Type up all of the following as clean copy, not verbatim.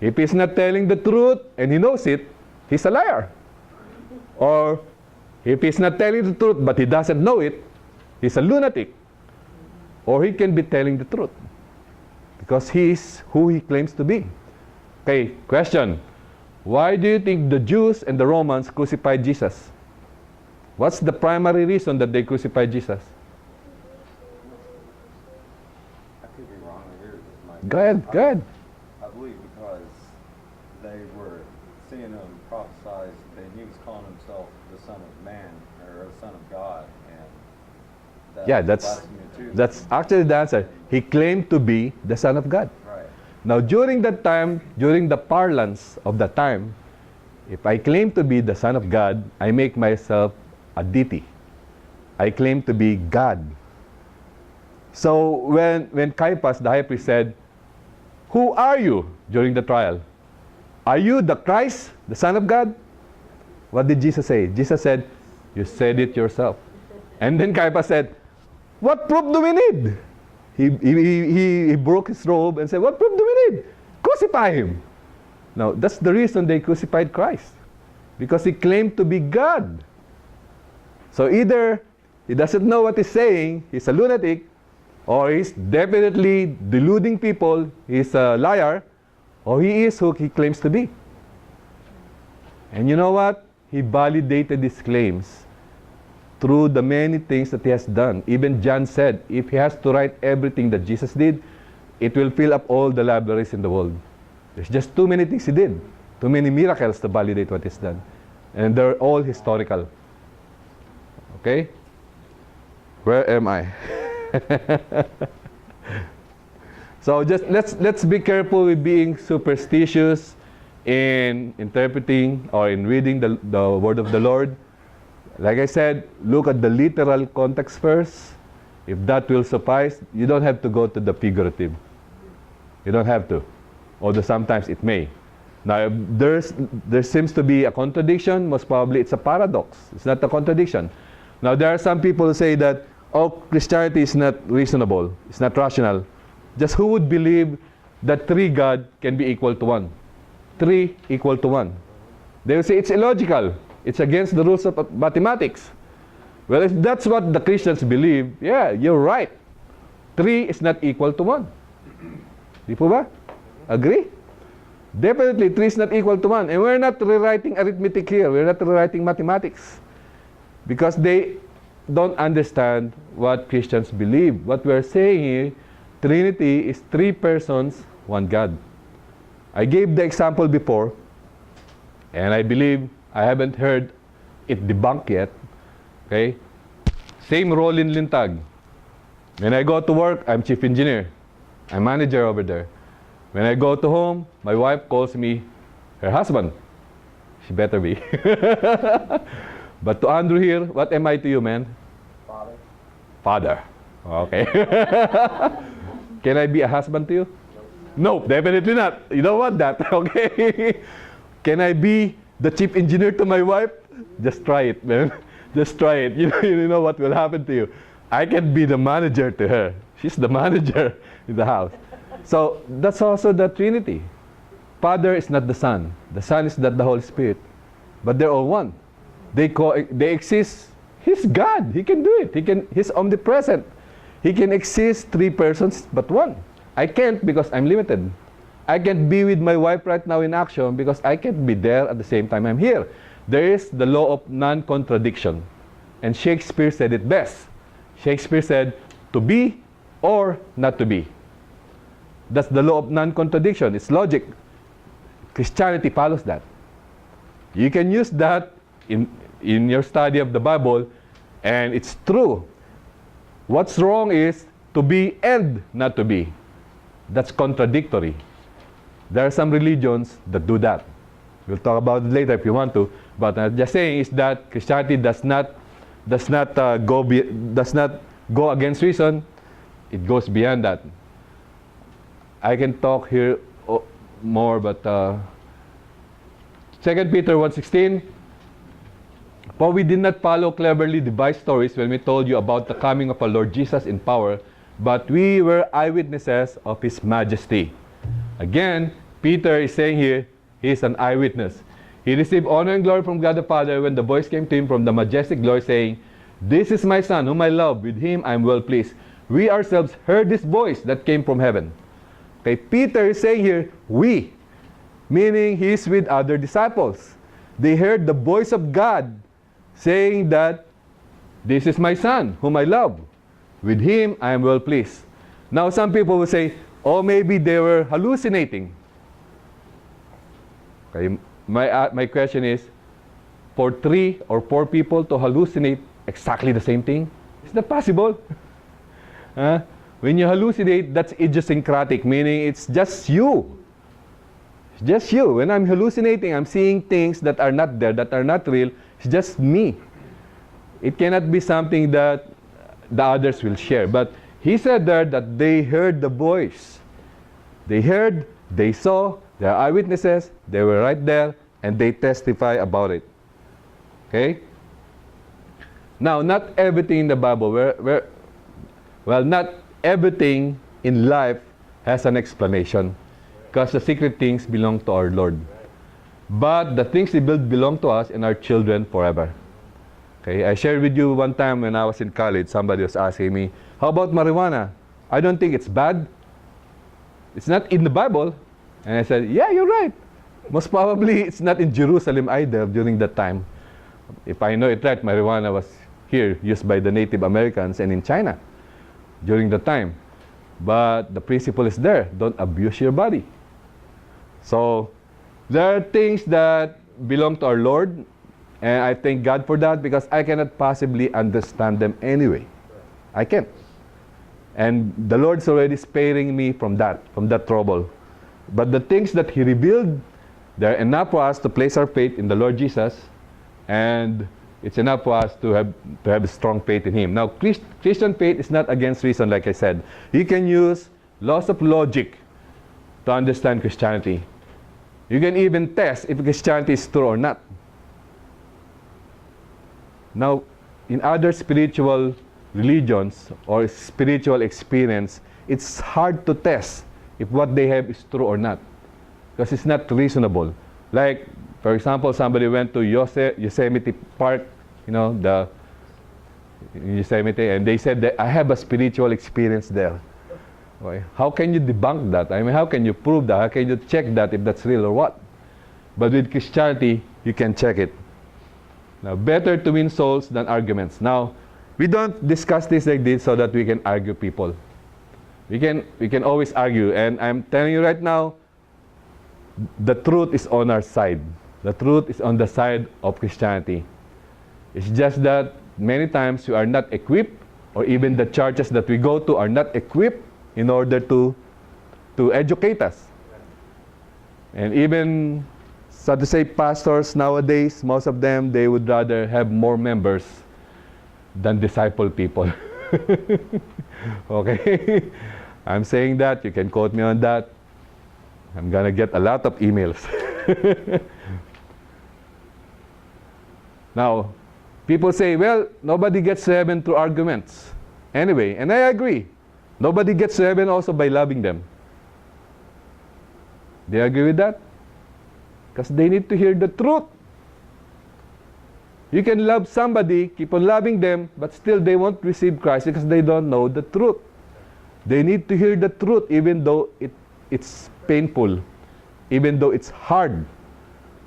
If he's not telling the truth and he knows it, he's a liar. Or if he's not telling the truth but he doesn't know it, he's a lunatic. Or he can be telling the truth because he is who he claims to be. Okay, question. Why do you think the Jews and the Romans crucified Jesus? What's the primary reason that they crucified Jesus? I could be wrong here. Go ahead, go ahead. I believe because they were seeing him prophesize that he was calling himself the Son of Man or the Son of God, and Yeah, that's actually the answer. He claimed to be the Son of God. right. Now, during that time, during the parlance of that time, if I claim to be the Son of God, I make myself a deity. I claim to be God. So when Caiaphas, the high priest, said, "Who are you?" during the trial, "Are you the Christ, the Son of God?" What did Jesus say? Jesus said, "You said it yourself." And then Caiaphas said, "What proof do we need?" He broke his robe and said, "What proof do we need? Crucify him." Now, that's the reason they crucified Christ. Because he claimed to be God. So either he doesn't know what he's saying, he's a lunatic, or he's definitely deluding people, he's a liar, or he is who he claims to be. And you know what? He validated his claims through the many things that he has done. Even John said, if he has to write everything that Jesus did, it will fill up all the libraries in the world. There's just too many things he did, too many miracles to validate what he's done. And they're all historical. Okay? Where am I? So just let's be careful with being superstitious in interpreting or in reading the word of the Lord. Like I said, look at the literal context first. If that will suffice, you don't have to go to the figurative. You don't have to. Although sometimes it may. Now, if there seems to be a contradiction, most probably it's a paradox. It's not a contradiction. Now, there are some people who say that, oh, Christianity is not reasonable. It's not rational. Just who would believe that 3 God can be equal to 1? 3 equal to 1. They will say it's illogical. It's against the rules of mathematics. Well, if that's what the Christians believe, yeah, you're right. 3 is not equal to 1. Di po ba? Agree? Definitely, 3 is not equal to 1. And we're not rewriting arithmetic here. We're not rewriting mathematics. Because they don't understand what Christians believe. What we're saying here, Trinity is 3 persons, 1 God. I gave the example before, and I believe I haven't heard it debunked yet. Okay? Same role in Lintag. When I go to work, I'm chief engineer. I'm manager over there. When I go to home, my wife calls me her husband. She better be. But to Andrew here, what am I to you, man? Father. Father. Okay. Can I be a husband to you? No, definitely not. You don't want that. Okay. Can I be the chief engineer to my wife? Just try it, man. Just try it. You know what will happen to you. I can be the manager to her. She's the manager in the house. So that's also the Trinity. Father is not the Son. The Son is not the Holy Spirit. But they're all one. They exist. He's God. He can do it. He's omnipresent. He can exist 3 persons but 1. I can't because I'm limited. I can't be with my wife right now in action because I can't be there at the same time I'm here. There is the law of non-contradiction. And Shakespeare said it best. Shakespeare said, to be or not to be. That's the law of non-contradiction. It's logic. Christianity follows that. You can use that in your study of the Bible, and it's true. What's wrong is to be and not to be. That's contradictory. There are some religions that do that. We'll talk about it later if you want to. But I'm just saying is that Christianity does not go against reason. It goes beyond that. I can talk here more, but 2 Peter 1:16. For we did not follow cleverly devised stories when we told you about the coming of our Lord Jesus in power, but we were eyewitnesses of His majesty. Again, Peter is saying here, he is an eyewitness. He received honor and glory from God the Father when the voice came to him from the majestic glory saying, "This is my Son whom I love, with him I am well pleased." We ourselves heard this voice that came from heaven. Okay, Peter is saying here, we, meaning he is with other disciples. They heard the voice of God saying that, "This is my Son whom I love. With him I am well pleased." Now some people will say, oh, maybe they were hallucinating. Okay, my question is, for 3 or 4 people to hallucinate exactly the same thing? Is that possible? When you hallucinate, that's idiosyncratic, meaning it's just you. It's just you. When I'm hallucinating, I'm seeing things that are not there, that are not real. It's just me. It cannot be something that the others will share. But he said there that they heard the voice. They heard, they saw, they are eyewitnesses, they were right there, and they testify about it. Okay? Now, not everything in the Bible, well, not everything in life has an explanation, because the secret things belong to our Lord. But the things He built belong to us and our children forever. Okay, I shared with you one time when I was in college, somebody was asking me, how about marijuana? I don't think it's bad. It's not in the Bible. And I said, yeah, you're right. Most probably it's not in Jerusalem either during that time. If I know it right, marijuana was here, used by the Native Americans and in China during the time. But the principle is there. Don't abuse your body. So there are things that belong to our Lord, and I thank God for that, because I cannot possibly understand them anyway. I can't. And the Lord's already sparing me from that trouble. But the things that He revealed, they're enough for us to place our faith in the Lord Jesus, and it's enough for us to have strong faith in Him. Now, Christian faith is not against reason, like I said. You can use laws of logic to understand Christianity. You can even test if Christianity is true or not. Now, in other spiritual religions or spiritual experience, it's hard to test if what they have is true or not, because it's not reasonable. Like, for example, somebody went to Yosemite Park, the Yosemite, and they said that I have a spiritual experience there. Okay. How can you debunk that? I mean, how can you prove that? How can you check that if that's real or what? But with Christianity, you can check it. Now, better to win souls than arguments. Now, we don't discuss this like this so that we can argue people. We can always argue, and I'm telling you right now, the truth is on our side. The truth is on the side of Christianity. It's just that many times we are not equipped, or even the churches that we go to are not equipped in order to educate us. And even, so to say, pastors nowadays, most of them, they would rather have more members than disciple people. Okay? I'm saying that. You can quote me on that. I'm going to get a lot of emails. Now, people say, well, nobody gets to heaven through arguments. Anyway, and I agree. Nobody gets to heaven also by loving them. Do you agree with that? Because they need to hear the truth. You can love somebody, keep on loving them, but still they won't receive Christ because they don't know the truth. They need to hear the truth even though it's painful, even though it's hard,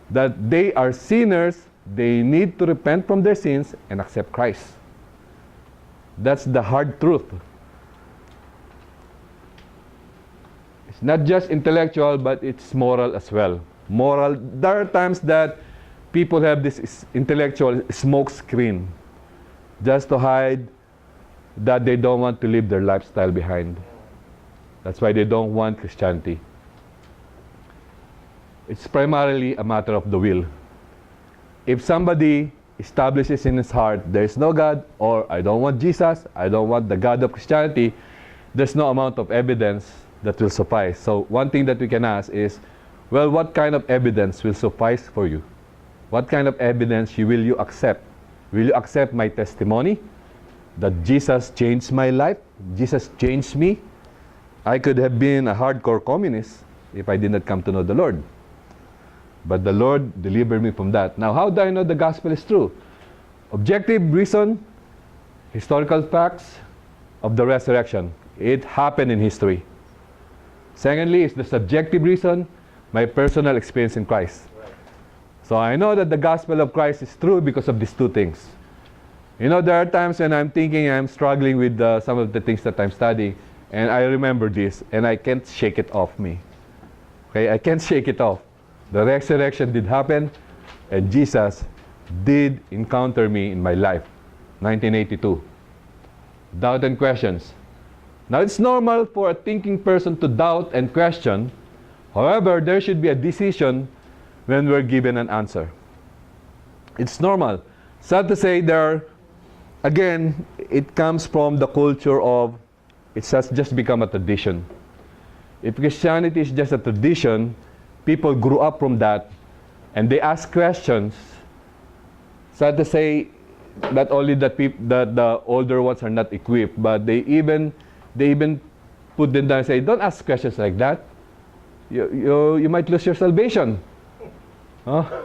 that they are sinners, they need to repent from their sins and accept Christ. That's the hard truth. It's not just intellectual, but it's moral as well. Moral, there are times that people have this intellectual smoke screen just to hide that they don't want to leave their lifestyle behind. That's why they don't want Christianity. It's primarily a matter of the will. If somebody establishes in his heart, there is no God, or I don't want Jesus, I don't want the God of Christianity, there's no amount of evidence that will suffice. So one thing that we can ask is, well, what kind of evidence will suffice for you? What kind of evidence will you accept? Will you accept my testimony that Jesus changed my life? Jesus changed me? I could have been a hardcore communist. if I did not come to know the Lord. But the Lord delivered me from that. Now, how do I know the gospel is true? Objective reason, historical facts of the resurrection. It happened in history. Secondly, is the subjective reason, my personal experience in Christ. So I know that the gospel of Christ is true because of these two things. You know, there are times when I'm thinking I'm struggling with some of the things that I'm studying, and I remember this, and I can't shake it off me. Okay, I can't shake it off. The resurrection did happen, and Jesus did encounter me in my life. 1982. Doubt and questions. Now, it's normal for a thinking person to doubt and question. However, there should be a decision when we're given an answer. It's normal. Sad to say, again, it comes from the culture of it has just become a tradition. If Christianity is just a tradition, people grew up from that, and they ask questions. Sad to say, not only that the older ones are not equipped, but they even put them down and say, don't ask questions like that. You might lose your salvation.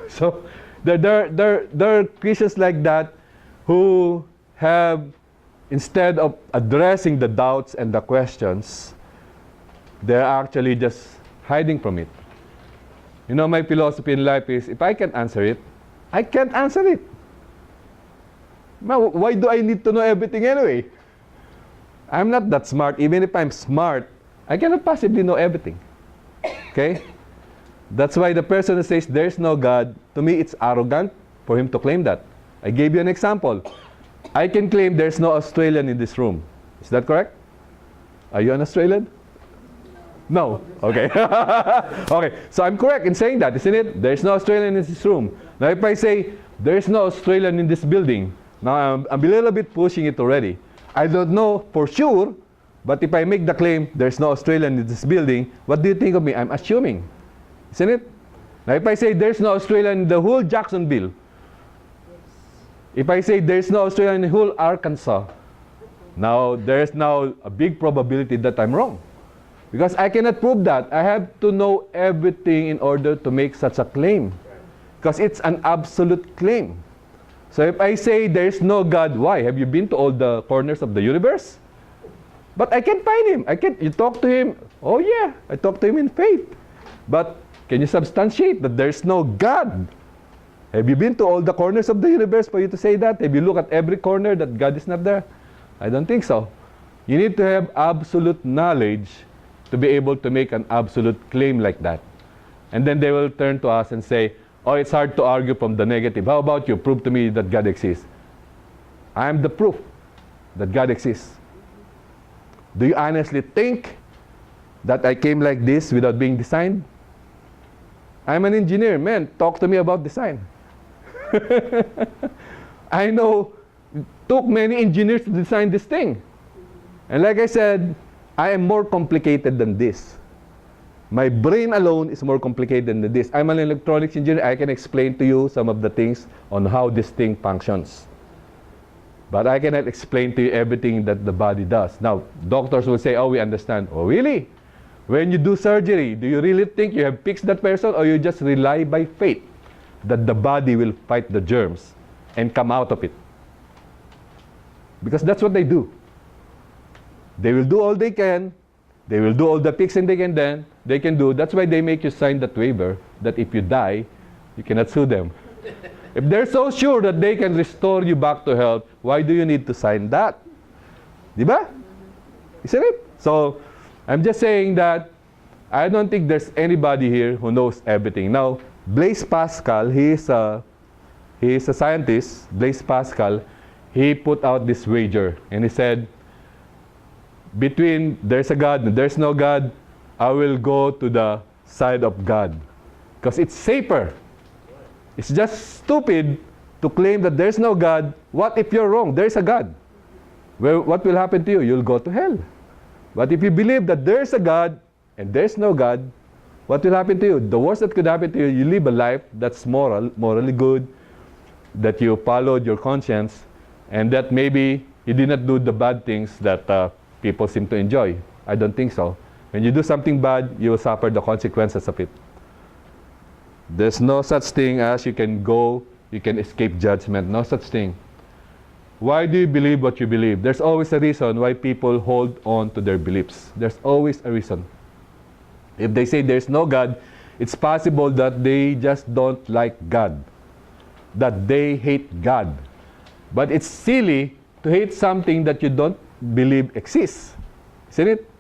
So there are Christians like that who have, instead of addressing the doubts and the questions, they're actually just hiding from it. You know, my philosophy in life is, if I can't answer it, I can't answer it. Now, why do I need to know everything anyway? I'm not that smart. Even if I'm smart, I cannot possibly know everything. Okay? That's why the person who says there's no God, to me it's arrogant for him to claim that. I gave you an example. I can claim there's no Australian in this room. Is that correct? Are you an Australian? No. Okay. Okay. So I'm correct in saying that, isn't it? There's no Australian in this room. Now if I say there's no Australian in this building, now I'm a little bit pushing it already. I don't know for sure, but if I make the claim there's no Australian in this building, what do you think of me? I'm assuming. Isn't it? Now if I say there's no Australian in the whole Jacksonville, if I say there's no Australian in the whole Arkansas, now there's now a big probability that I'm wrong. Because I cannot prove that. I have to know everything in order to make such a claim. Because it's an absolute claim. So if I say there's no God, why? Have you been to all the corners of the universe? But I can't find him. You talk to him. Oh yeah, I talk to him in faith. But can you substantiate that there's no God? Have you been to all the corners of the universe for you to say that? Have you looked at every corner that God is not there? I don't think so. You need to have absolute knowledge to be able to make an absolute claim like that. And then they will turn to us and say, oh, it's hard to argue from the negative. How about you? Prove to me that God exists. I am the proof that God exists. Do you honestly think that I came like this without being designed? I'm an engineer, man. Talk to me about design. I know it took many engineers to design this thing. And like I said, I am more complicated than this. My brain alone is more complicated than this. I'm an electronics engineer. I can explain to you some of the things on how this thing functions. But I cannot explain to you everything that the body does. Now, doctors will say, oh, we understand. Oh, really? When you do surgery, do you really think you have fixed that person, or you just rely by faith that the body will fight the germs and come out of it? Because that's what they do. They will do all they can. They will do all the fixing they can do. That's why they make you sign that waiver that if you die, you cannot sue them. If they're so sure that they can restore you back to health, why do you need to sign that? Diba? Isn't it? So, I'm just saying that I don't think there's anybody here who knows everything. Now, Blaise Pascal, he is a scientist. Blaise Pascal, he put out this wager, and he said, between there's a God and there's no God, I will go to the side of God. Because it's safer. It's just stupid to claim that there's no God. What if you're wrong? There's a God. Well, what will happen to you? You'll go to hell. But if you believe that there's a God and there's no God, what will happen to you? The worst that could happen to you, you live a life that's morally good, that you followed your conscience, and that maybe you did not do the bad things that people seem to enjoy. I don't think so. When you do something bad, you will suffer the consequences of it. There's no such thing as you can escape judgment. No such thing. Why do you believe what you believe? There's always a reason why people hold on to their beliefs. There's always a reason. If they say there's no God, it's possible that they just don't like God, that they hate God. But it's silly to hate something that you don't believe exists. Isn't it?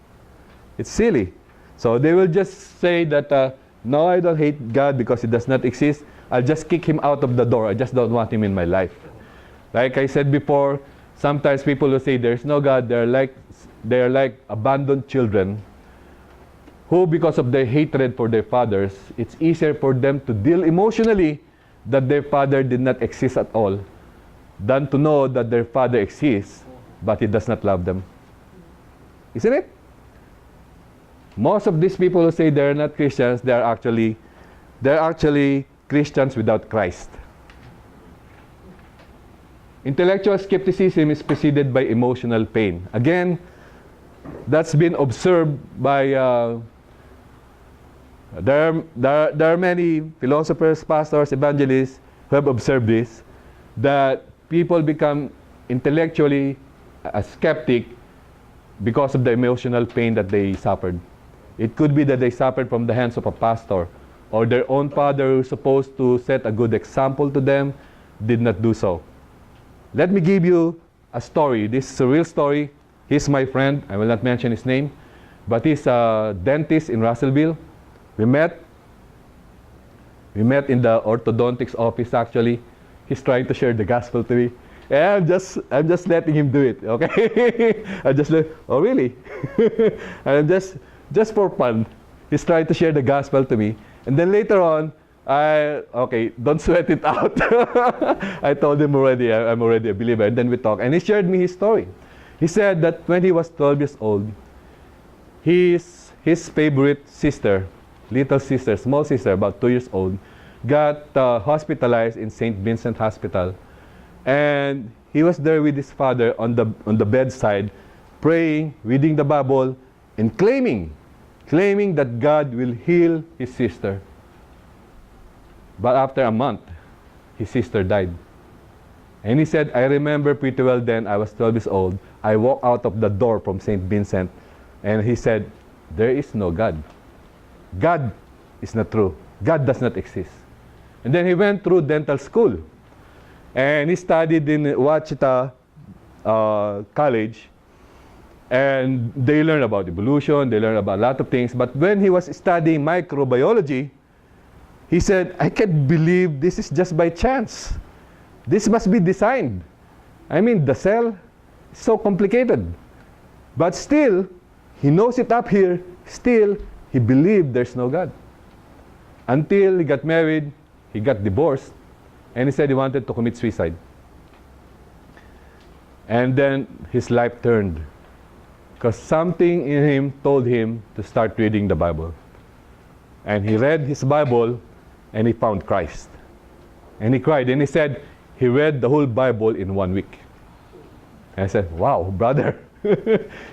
It's silly. So they will just say that, no, I don't hate God because He does not exist. I'll just kick Him out of the door. I just don't want Him in my life. Like I said before, sometimes people will say there's no God. They're like abandoned children who, because of their hatred for their fathers, it's easier for them to deal emotionally that their father did not exist at all than to know that their father exists, but he does not love them. Isn't it? Most of these people who say they're not Christians, they're actually Christians without Christ. Intellectual skepticism is preceded by emotional pain. Again, that's been observed by there are many philosophers, pastors, evangelists who have observed this, that people become intellectually a skeptic because of the emotional pain that they suffered. It could be that they suffered from the hands of a pastor, or their own father who is supposed to set a good example to them did not do so. Let me give you a story. This is a real story. He's my friend. I will not mention his name, but he's a dentist in Russellville. We met in the orthodontics office actually. He's trying to share the gospel to me. And I'm just letting him do it, okay? I just let, oh really? And just for fun, he's trying to share the gospel to me. And then later on, okay, don't sweat it out. I told him already, I'm already a believer. And then we talked, and he shared me his story. He said that when he was 12 years old, his favorite sister, little sister, small sister, about 2 years old, got hospitalized in St. Vincent Hospital. And he was there with his father on the bedside, praying, reading the Bible, and claiming that God will heal his sister. But after a month, his sister died. And he said, I remember pretty well then, I was 12 years old. I walked out of the door from St. Vincent, and he said, there is no God. God is not true. God does not exist. And then he went through dental school. And he studied in Ouachita College. And they learned about evolution, they learned about a lot of things. But when he was studying microbiology, he said, I can't believe this is just by chance. This must be designed. I mean, the cell is so complicated. But still, he knows it up here. Still, he believed there's no God. Until he got married, he got divorced, and he said he wanted to commit suicide. And then his life turned, because something in him told him to start reading the Bible. And he read his Bible, and he found Christ. And he cried, and he said he read the whole Bible in 1 week. And I said, wow, brother,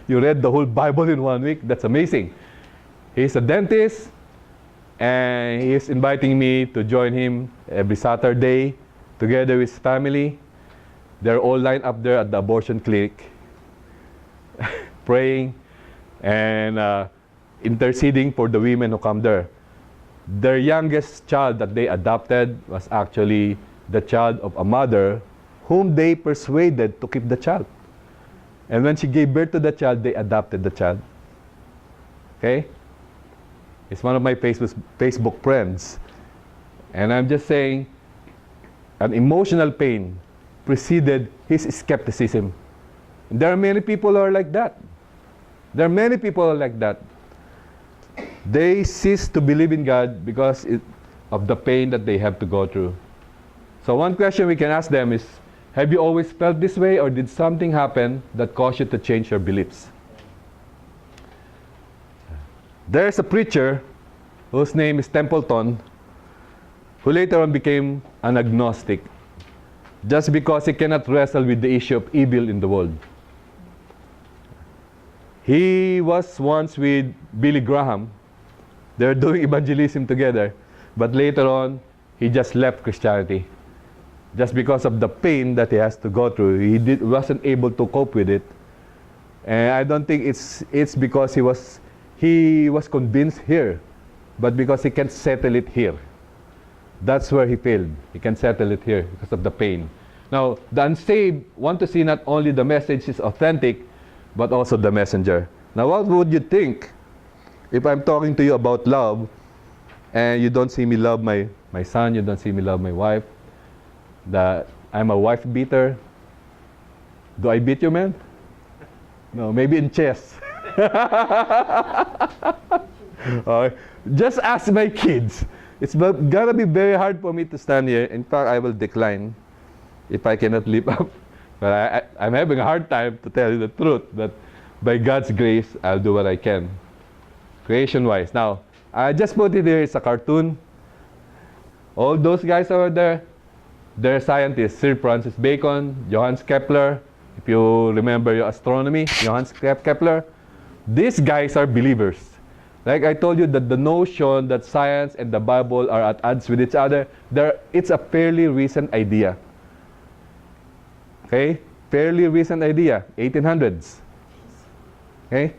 you read the whole Bible in 1 week? That's amazing. He's a dentist, and he is inviting me to join him every Saturday together with his family. They're all lined up there at the abortion clinic, praying and interceding for the women who come there. Their youngest child that they adopted was actually the child of a mother whom they persuaded to keep the child. And when she gave birth to the child, they adopted the child. Okay? It's one of my Facebook friends. And I'm just saying, an emotional pain preceded his skepticism. And there are many people who are like that. There are many people who are like that. They cease to believe in God because of the pain that they have to go through. So one question we can ask them is, have you always felt this way, or did something happen that caused you to change your beliefs? There's a preacher whose name is Templeton, who later on became an agnostic just because he cannot wrestle with the issue of evil in the world. He was once with Billy Graham. They're doing evangelism together. But later on, he just left Christianity. Just because of the pain that he has to go through. Wasn't able to cope with it. And I don't think it's because he was convinced here, but because he can't settle it here. That's where he failed. He can settle it here because of the pain. Now, the unsaved want to see not only the message is authentic, but also the messenger. Now, what would you think if I'm talking to you about love, and you don't see me love my son, you don't see me love my wife, that I'm a wife beater? Do I beat you, man? No, maybe in chess. Just ask my kids. It's gonna be very hard for me to stand here. In fact, I will decline if I cannot live up. But I'm having a hard time to tell you the truth, that by God's grace, I'll do what I can. Creation-wise. Now, I just put it here, it's a cartoon. All those guys over there, they're scientists. Sir Francis Bacon, Johannes Kepler. If you remember your astronomy, Johannes Kepler. These guys are believers. Like I told you, that the notion that science and the Bible are at odds with each other, it's a fairly recent idea. Okay? Fairly recent idea, 1800s. Okay?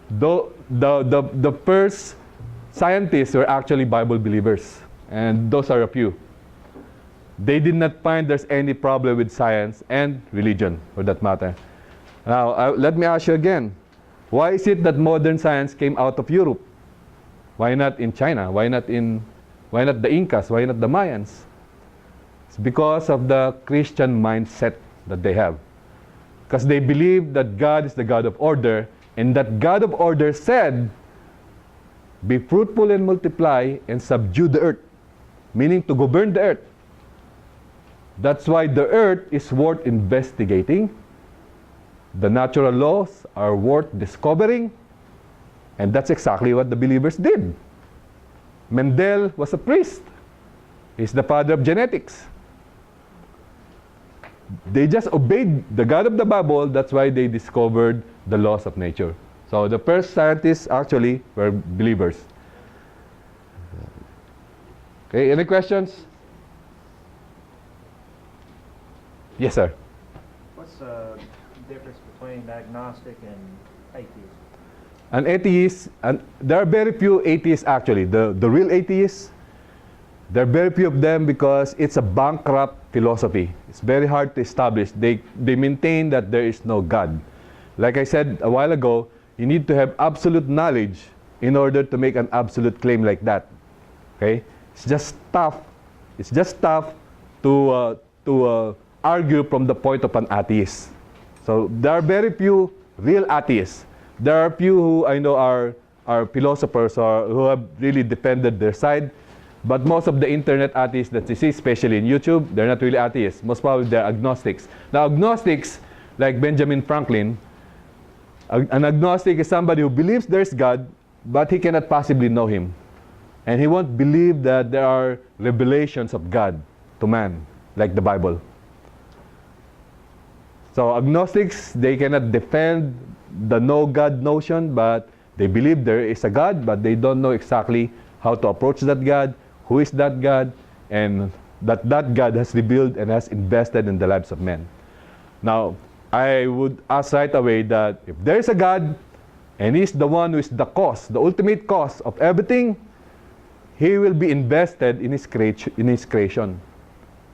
Though the first scientists were actually Bible believers, and those are a few. They did not find there's any problem with science and religion, for that matter. Now, let me ask you again. Why is it that modern science came out of Europe? Why not in China? Why not the Incas? Why not the Mayans? It's because of the Christian mindset that they have. Because they believe that God is the God of order, and that God of order said, be fruitful and multiply and subdue the earth, meaning to govern the earth. That's why the earth is worth investigating. The natural laws are worth discovering. And that's exactly what the believers did. Mendel was a priest. He's the father of genetics. They just obeyed the God of the Bible. That's why they discovered the laws of nature. So the first scientists actually were believers. Okay, any questions? Yes, sir. What's the difference between agnostic and atheist? An atheist, and there are very few atheists actually. The real atheists, there are very few of them because it's a bankrupt philosophy. It's very hard to establish. They maintain that there is no God. Like I said a while ago, you need to have absolute knowledge in order to make an absolute claim like that. Okay? It's just tough. It's just tough to argue from the point of an atheist. So there are very few real atheists. There are few who I know are philosophers or who have really defended their side. But most of the internet atheists that you see, especially in YouTube, they're not really atheists. Most probably they're agnostics. Now agnostics, like Benjamin Franklin, an agnostic is somebody who believes there's God, but he cannot possibly know him. And he won't believe that there are revelations of God to man, like the Bible. So agnostics, they cannot defend the no God notion, but they believe there is a God, but they don't know exactly how to approach that God, who is that God, and that God has revealed and has invested in the lives of men. Now, I would ask right away that if there is a God, and He's the one who is the cause, the ultimate cause of everything, He will be invested in His creation.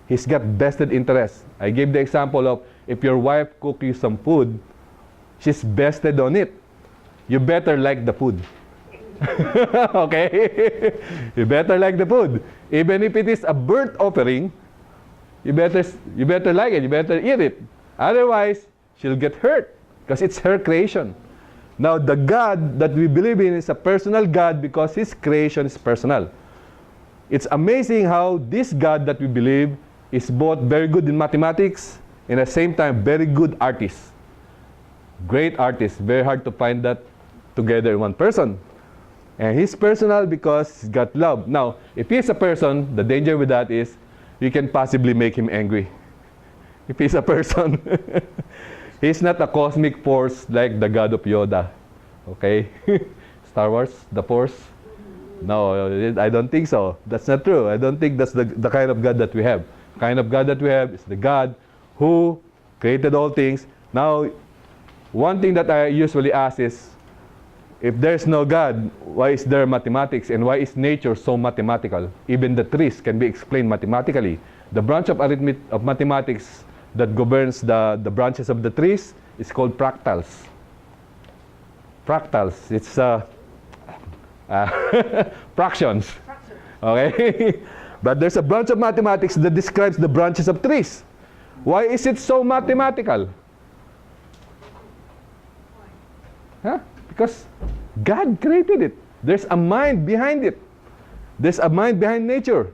He's got vested interest. I gave the example of if your wife cooks you some food, she's vested on it. You better like the food. Okay? You better like the food. Even if it is a burnt offering, you better like it. You better eat it. Otherwise, she'll get hurt because it's her creation. Now, the God that we believe in is a personal God because His creation is personal. It's amazing how this God that we believe is both very good in mathematics and at the same time very good artist. Great artist. Very hard to find that together in one person. And He's personal because He's got love. Now, if He's a person, the danger with that is you can possibly make Him angry. If He's a person. He's not a cosmic force like the God of Yoda. Okay? Star Wars, the Force? No, I don't think so. That's not true. I don't think that's the kind of God that we have. The kind of God that we have is the God who created all things. Now, one thing that I usually ask is, if there's no God, why is there mathematics and why is nature so mathematical? Even the trees can be explained mathematically. The branch of mathematics that governs the branches of the trees is called fractals. Fractals, it's fractions. Okay? But there's a branch of mathematics that describes the branches of trees. Why is it so mathematical? Huh? Because God created it. There's a mind behind it. There's a mind behind nature.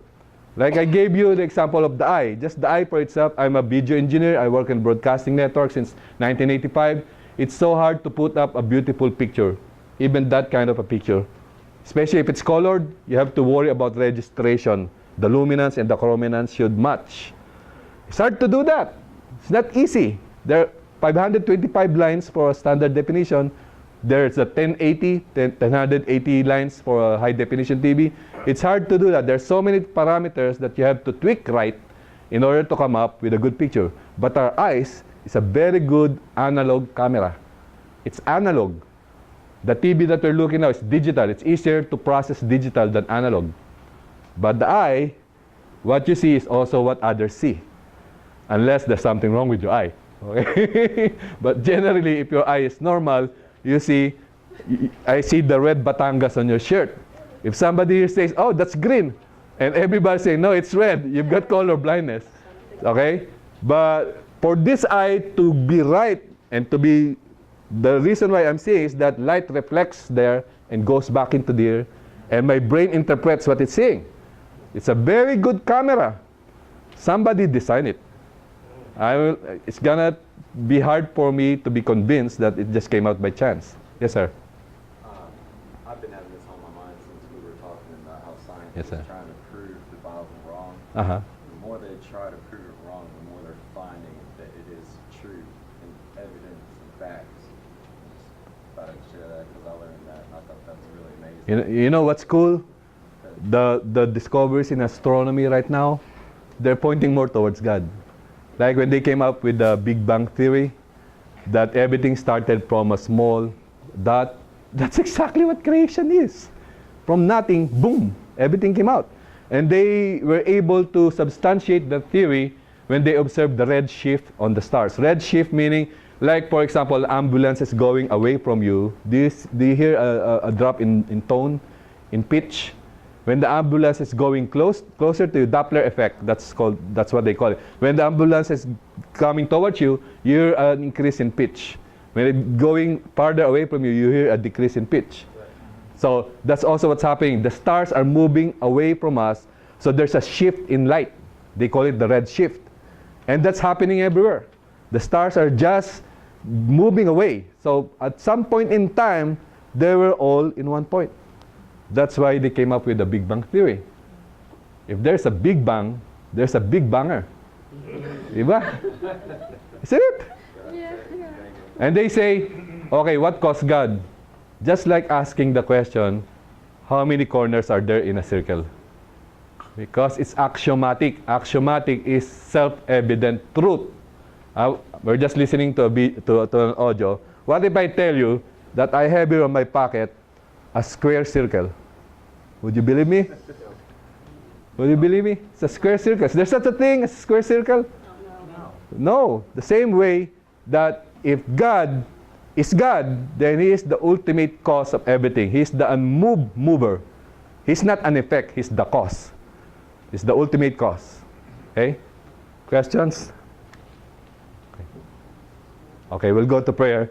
Like I gave you the example of the eye. Just the eye for itself. I'm a video engineer. I work in broadcasting network since 1985. It's so hard to put up a beautiful picture. Even that kind of a picture. Especially if it's colored, you have to worry about registration. The luminance and the chrominance should match. It's hard to do that. It's not easy. There are 525 lines for a standard definition. There's a 1080 lines for a high definition TV. It's hard to do that. There's so many parameters that you have to tweak right in order to come up with a good picture. But our eyes is a very good analog camera. It's analog. The TV that we're looking now is digital. It's easier to process digital than analog. But the eye, what you see is also what others see. Unless there's something wrong with your eye. Okay? But generally, if your eye is normal, you see, I see the red Batangas on your shirt. If somebody here says, oh, that's green, and everybody saying, no, it's red, you've got color blindness. Okay? But for this eye to be right and to be, the reason why I'm saying is that light reflects there and goes back into there, and my brain interprets what it's saying. It's a very good camera. Somebody designed it. It's gonna be hard for me to be convinced that it just came out by chance. Yes, sir. I've been having this on my mind since we were talking about how science Yes, is sir. trying to prove the Bible wrong. Uh-huh. The more they try to prove it wrong, the more they're finding that it is true and evidence and facts. Just thought I'd share that because I learned that and I thought that's really amazing. You know what's cool? The discoveries in astronomy right now, they're pointing more towards God. Like when they came up with the Big Bang Theory, that everything started from a small dot. That's exactly what creation is. From nothing, boom, everything came out. And they were able to substantiate the theory when they observed the red shift on the stars. Red shift meaning, like for example, ambulances going away from you. Do you hear a drop in tone, in pitch? When the ambulance is going closer to you, Doppler effect, that's what they call it. When the ambulance is coming towards you, you hear an increase in pitch. When it's going farther away from you, you hear a decrease in pitch. So that's also what's happening. The stars are moving away from us, so there's a shift in light. They call it the red shift. And that's happening everywhere. The stars are just moving away. So at some point in time, they were all in one point. That's why they came up with the Big Bang Theory. If there's a Big Bang, there's a Big Banger. Diba? Isn't it? Yeah. And they say, okay, what caused God? Just like asking the question, how many corners are there in a circle? Because it's axiomatic. Axiomatic is self-evident truth. We're just listening to an audio. What if I tell you that I have here on my pocket a square circle? Would you believe me? Would you believe me? It's a square circle. Is there such a thing as a square circle? No. The same way that if God is God, then He is the ultimate cause of everything. He's the unmoved mover. He's not an effect. He's the cause. He's the ultimate cause. Okay? Questions? Okay, we'll go to prayer.